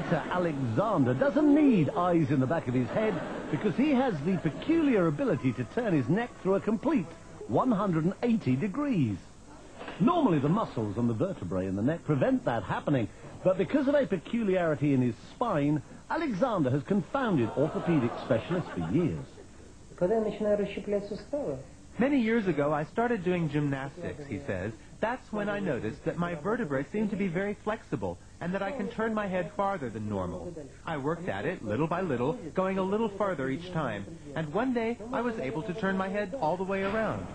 Peter Alexander doesn't need eyes in the back of his head because he has the peculiar ability to turn his neck through a complete 180 degrees. Normally the muscles and the vertebrae in the neck prevent that happening, but because of a peculiarity in his spine, Alexander has confounded orthopedic specialists for years. Many years ago, I started doing gymnastics, he says. That's when I noticed that my vertebrae seem to be very flexible and that I can turn my head farther than normal. I worked at it little by little, going a little farther each time, and one day I was able to turn my head all the way around.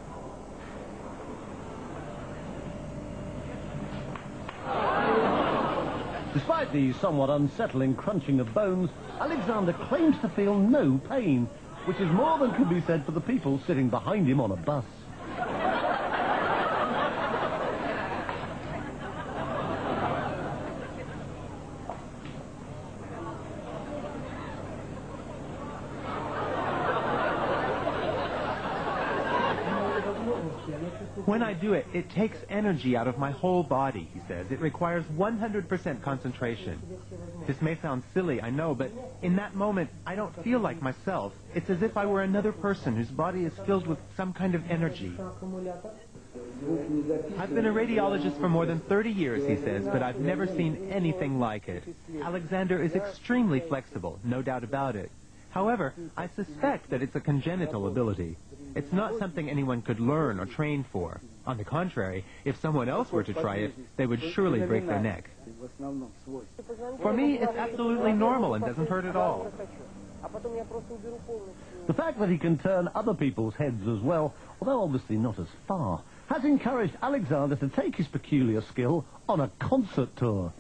Despite the somewhat unsettling crunching of bones, Alexander claims to feel no pain, which is more than can be said for the people sitting behind him on a bus. When I do it, it takes energy out of my whole body, he says. It requires 100% concentration. This may sound silly, I know, but in that moment, I don't feel like myself. It's as if I were another person whose body is filled with some kind of energy. I've been a radiologist for more than 30 years, he says, but I've never seen anything like it. Alexander is extremely flexible, no doubt about it. However, I suspect that it's a congenital ability. It's not something anyone could learn or train for. On the contrary, if someone else were to try it, they would surely break their neck. For me, it's absolutely normal and doesn't hurt at all. The fact that he can turn other people's heads as well, although obviously not as far, has encouraged Alexander to take his peculiar skill on a concert tour.